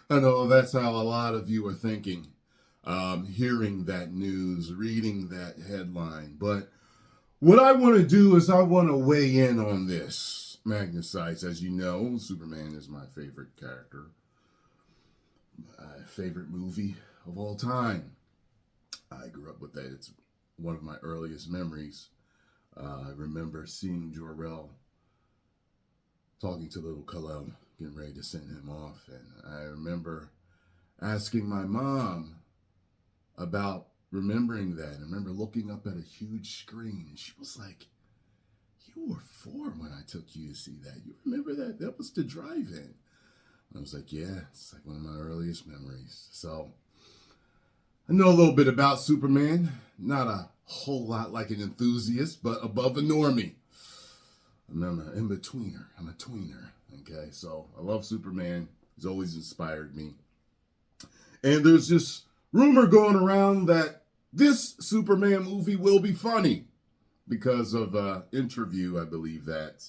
I know that's how a lot of you are thinking, hearing that news, reading that headline. But what I want to do is I want to weigh in on this. Magnus, as you know, Superman is my favorite character, my favorite movie of all time. I grew up with that. It's one of my earliest memories. I remember seeing Jor-El talking to little Kal-El, getting ready to send him off. And I remember asking my mom about remembering that. I remember looking up at a huge screen. And she was like, "You were 4 when I took you to see that. You remember that? That was the drive-in." I was like, yeah, it's like one of my earliest memories. So I know a little bit about Superman. Not a whole lot like an enthusiast, but above a normie. I'm an in-betweener. I'm a tweener. Okay, so I love Superman. He's always inspired me. And there's this rumor going around that this Superman movie will be funny because of an interview, I believe, that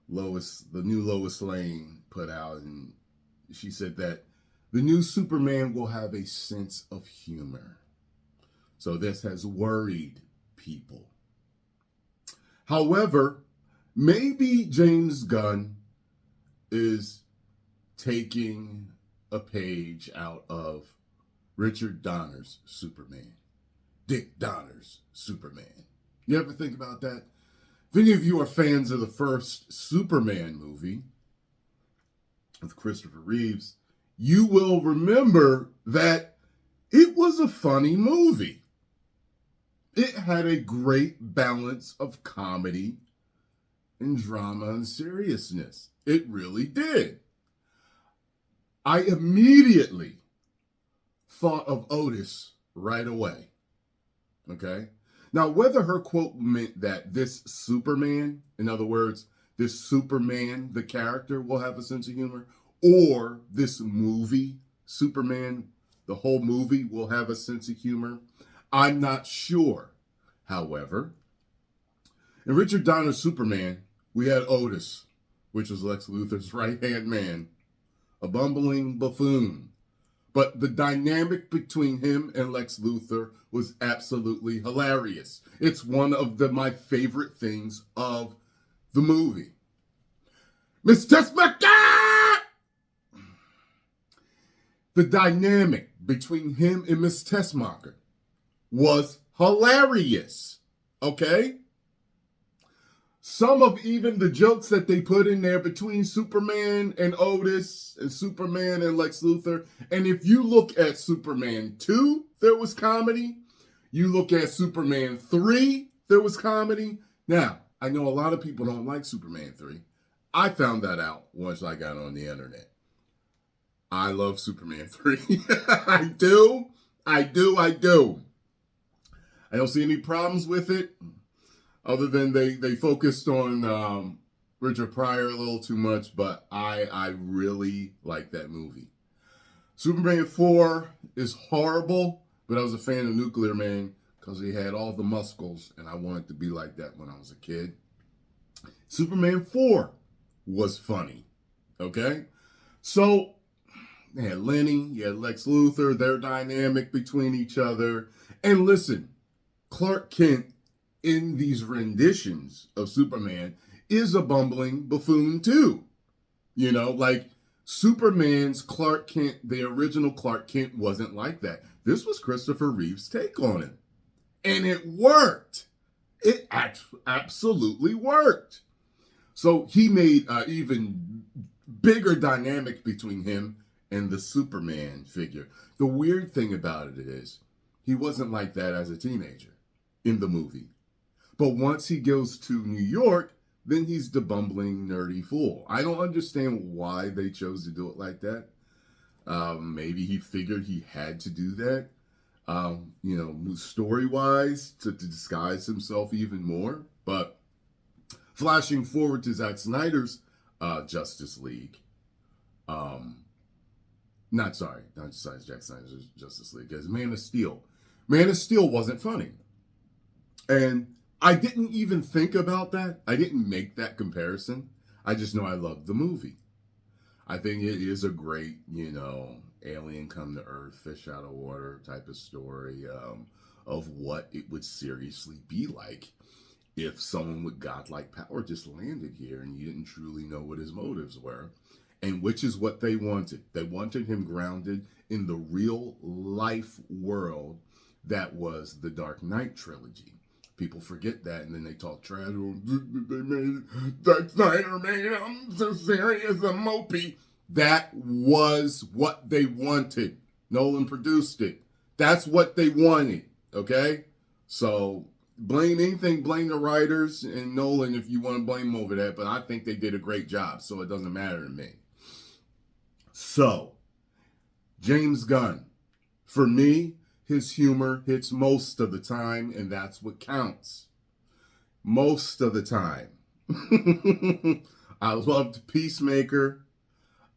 the new Lois Lane put out. And she said that the new Superman will have a sense of humor. So this has worried people. However, maybe James Gunn is taking a page out of Richard Donner's Superman, Dick Donner's Superman. You ever think about that? If any of you are fans of the first Superman movie with Christopher Reeves, you will remember that it was a funny movie. It had a great balance of comedy and drama and seriousness. It really did. I immediately thought of Otis right away. Okay? Now, whether her quote meant that this Superman, in other words, this Superman, the character, will have a sense of humor, or this movie, Superman, the whole movie will have a sense of humor, I'm not sure. However, in Richard Donner's Superman, we had Otis, which was Lex Luthor's right-hand man, a bumbling buffoon. But the dynamic between him and Lex Luthor was absolutely hilarious. It's one of my favorite things of the movie. Miss Tessmacher! The dynamic between him and Miss Tessmacher was hilarious, okay? Some of even the jokes that they put in there between Superman and Otis and Superman and Lex Luthor. And if you look at Superman 2, there was comedy. You look at Superman 3, there was comedy. Now, I know a lot of people don't like Superman 3. I found that out once I got on the internet. I love Superman 3. I do. I don't see any problems with it, other than they focused on Richard Pryor a little too much, but I really like that movie. Superman 4 is horrible, but I was a fan of Nuclear Man because he had all the muscles, and I wanted to be like that when I was a kid. Superman 4 was funny, okay? So, you had Lenny, you had Lex Luthor, their dynamic between each other. And listen, Clark Kent in these renditions of Superman is a bumbling buffoon too. You know, like Superman's Clark Kent, the original Clark Kent wasn't like that. This was Christopher Reeve's take on it. And it worked. It absolutely worked. So he made even bigger dynamic between him and the Superman figure. The weird thing about it is he wasn't like that as a teenager in the movie. But once he goes to New York, then he's the bumbling, nerdy fool. I don't understand why they chose to do it like that. Maybe he figured he had to do that, story-wise, to disguise himself even more. But flashing forward to Zack Snyder's Justice League, not Zack Snyder's Justice League, as Man of Steel. Man of Steel wasn't funny. And I didn't even think about that. I didn't make that comparison. I just know I loved the movie. I think it is a great, alien come to Earth, fish out of water type of story of what it would seriously be like if someone with godlike power just landed here and you didn't truly know what his motives were. And which is what they wanted. They wanted him grounded in the real life world that was the Dark Knight trilogy. People forget that, and then they talk trash. Oh, they made Zack Snyder made I'm so serious, I'm mopey. That was what they wanted. Nolan produced it. That's what they wanted. Okay? So blame anything, blame the writers and Nolan if you want to blame them over that, but I think they did a great job, so it doesn't matter to me. So, James Gunn, for me, his humor hits most of the time, and that's what counts. Most of the time. I loved Peacemaker.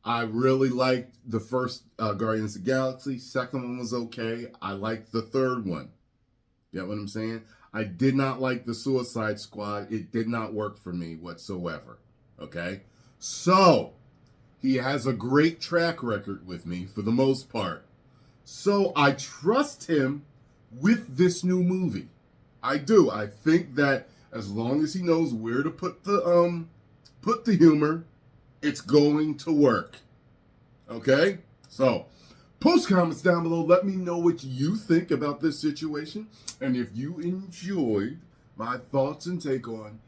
I really liked the first Guardians of the Galaxy. Second one was okay. I liked the third one. You know what I'm saying? I did not like the Suicide Squad. It did not work for me whatsoever. Okay? So, he has a great track record with me for the most part. So I trust him with this new movie. I do. I think that as long as he knows where to put the humor, it's going to work. Okay? So, post comments down below. Let me know what you think about this situation. And if you enjoyed my thoughts and take on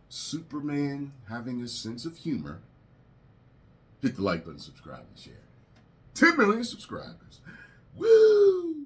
Superman having a sense of humor, hit the like button, subscribe, and share. 10 million subscribers. Woo!